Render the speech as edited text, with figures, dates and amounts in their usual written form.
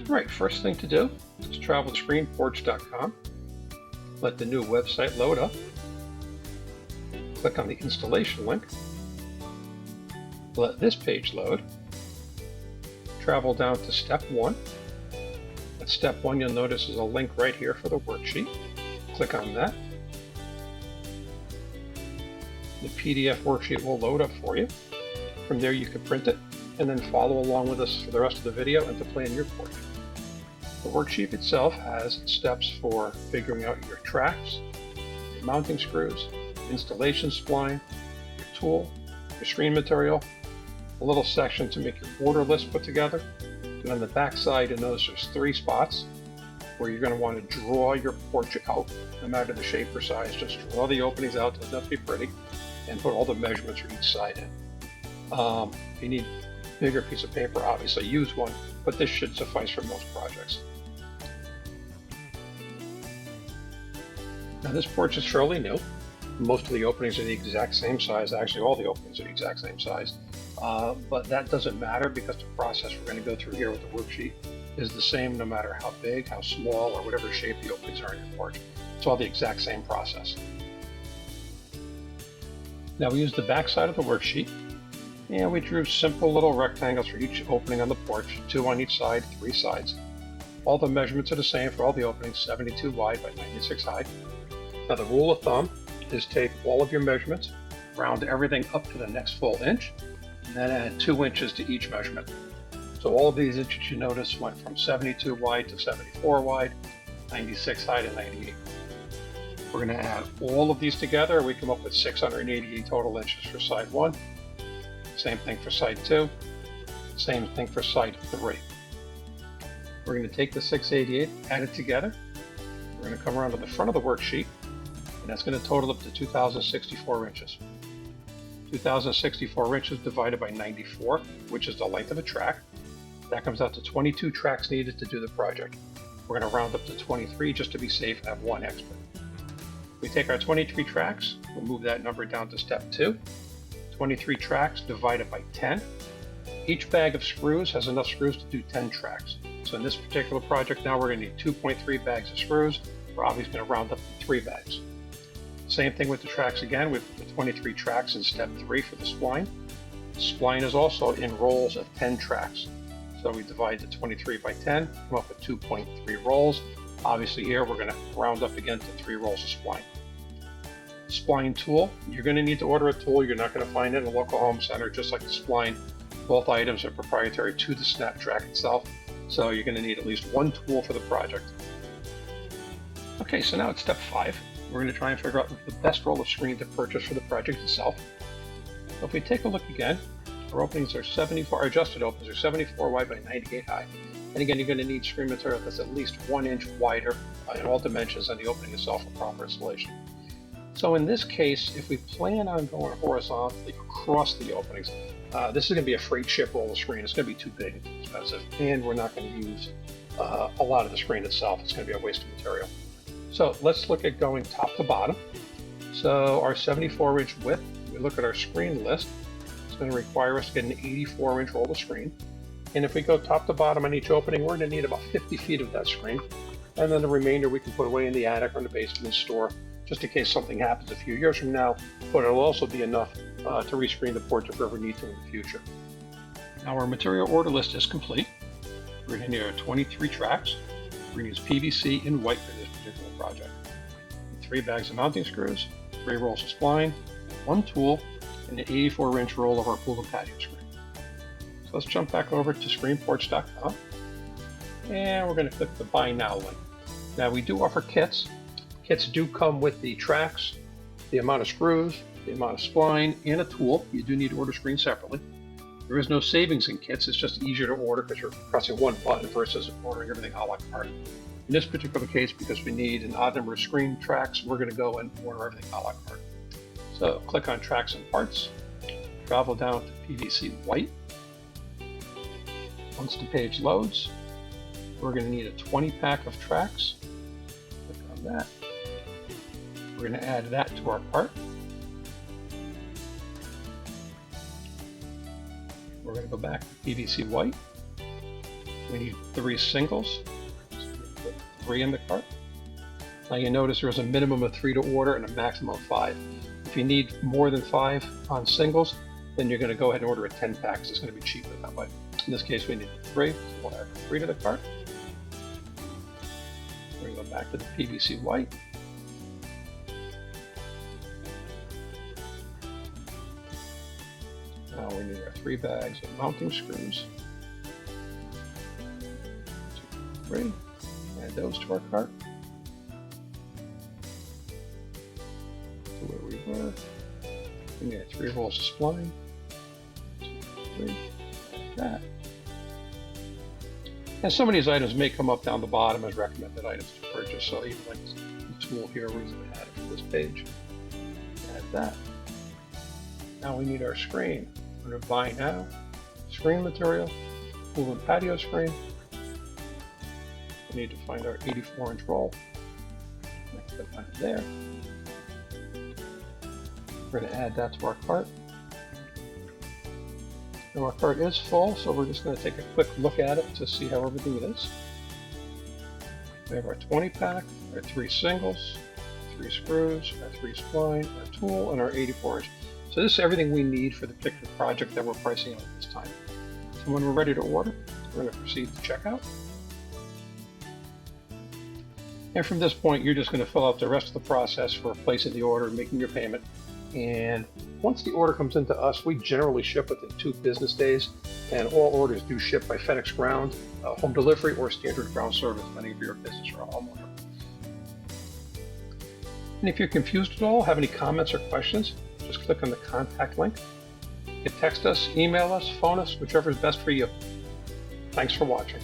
Right, first thing to do is travel to screenporch.com, let the new website load up, click on the installation link, let this page load, travel down to step 1. At step 1 you'll notice there's a link right here for the worksheet. Click on that. The PDF worksheet will load up for you. From there you can print it and then follow along with us for the rest of the video and to plan your porch. The worksheet itself has steps for figuring out your tracks, your mounting screws, installation spline, your tool, your screen material, a little section to make your order list put together, and on the back side you'll notice there's 3 spots where you're going to want to draw your porch out, no matter the shape or size. Just draw the openings out, doesn't have to be pretty, and put all the measurements for each side in. If you need a bigger piece of paper, obviously use one, but this should suffice for most projects. Now this porch is fairly new. Most of the openings are the exact same size. Actually, all the openings are the exact same size. But that doesn't matter because the process we're going to go through here with the worksheet is the same no matter how big, how small, or whatever shape the openings are in your porch. It's all the exact same process. Now we used the back side of the worksheet, and we drew simple little rectangles for each opening on the porch, 2 on each side, 3 sides. All the measurements are the same for all the openings, 72 wide by 96 high. Now the rule of thumb is take all of your measurements, round everything up to the next full inch, and then add 2 inches to each measurement. So all of these inches you notice went from 72 wide to 74 wide, 96 high to 98. We're going to add all of these together. We come up with 688 total inches for side 1. Same thing for side 2. Same thing for side 3. We're going to take the 688, add it together. We're going to come around to the front of the worksheet, and that's going to total up to 2,064 inches. 2,064 inches divided by 94, which is the length of a track. That comes out to 22 tracks needed to do the project. We're going to round up to 23 just to be safe and have 1 extra. We take our 23 tracks, we'll move that number down to step 2. 23 tracks divided by 10. Each bag of screws has enough screws to do 10 tracks. So in this particular project now we're going to need 2.3 bags of screws. We're obviously going to round up to 3 bags. Same thing with the tracks again, with the 23 tracks in step 3 for the spline. The spline is also in rolls of 10 tracks. So we divide the 23 by 10, come up with 2.3 rolls. Obviously here we're going to round up again to 3 rolls of spline. Spline tool, you're going to need to order a tool. You're not going to find it in a local home center, just like the spline. Both items are proprietary to the SNAPP track itself, so you're going to need at least 1 tool for the project. Okay, so now it's step 5. We're going to try and figure out the best roll of screen to purchase for the project itself. So if we take a look again, our openings are our adjusted openings are 74 wide by 98 high. And again, you're going to need screen material that's at least 1 inch wider in all dimensions than the opening itself for proper installation. So in this case, if we plan on going horizontally across the openings, this is going to be a freight ship roll of screen. It's going to be too big and too expensive, and we're not going to use a lot of the screen itself. It's going to be a waste of material. So let's look at going top to bottom. So our 74-inch width, we look at our screen list, it's going to require us to get an 84-inch roll of screen. And if we go top to bottom on each opening, we're going to need about 50 feet of that screen. And then the remainder we can put away in the attic or in the basement and store, just in case something happens a few years from now, but it'll also be enough to rescreen the porch if we ever need to in the future. Now our material order list is complete. We're going to need our 23 tracks. We're going to use PVC in white for this particular project. 3 bags of mounting screws, 3 rolls of spline, 1 tool, and an 84-inch roll of our pool and patio screen. So let's jump back over to screenporch.com, and we're going to click the Buy Now link. Now we do offer kits. Kits do come with the tracks, the amount of screws, the amount of spline, and a tool. You do need to order screens separately. There is no savings in kits. It's just easier to order because you're pressing 1 button versus ordering everything a la carte. In this particular case, because we need an odd number of screen tracks, we're going to go and order everything a la carte. So click on Tracks and Parts, travel down to PVC white. Once the page loads, we're going to need a 20-pack of tracks. Click on that. We're going to add that to our part. We're going to go back to PVC white, We need 3 singles. So we put 3 in the cart. Now you notice there's a minimum of 3 to order and a maximum of 5. If you need more than 5 on singles, then you're going to go ahead and order a 10 pack because it's going to be cheaper that way. In this case, we need 3, so we'll add 3 to the cart. We're going to go back to the PVC white. Now we need our 3 bags of mounting screws. 2, 3. Add those to our cart. To where we were. We need 3 rolls of spline. 2, 3. Like that. And some of these items may come up down the bottom as recommended items to purchase. So even like the tool here, we're going to add it to this page. Add that. Now we need our screen. Under buy now, screen material, pool and patio screen. We need to find our 84-inch roll. Put that there. We're going to add that to our cart. Now our cart is full, so we're just going to take a quick look at it to see how everything is. We have our 20 pack, our 3 singles, 3 screws, our 3 spline, our tool, and our 84-inch. So this is everything we need for the particular project that we're pricing out at this time. So when we're ready to order, we're going to proceed to checkout. And from this point, you're just going to fill out the rest of the process for placing the order and making your payment. And once the order comes into us, we generally ship within 2 business days, and all orders do ship by FedEx Ground, home delivery, or standard ground service, depending if you're a business or a homeowner. And if you're confused at all, have any comments or questions, just click on the contact link. You can text us, email us, phone us, whichever is best for you. Thanks for watching.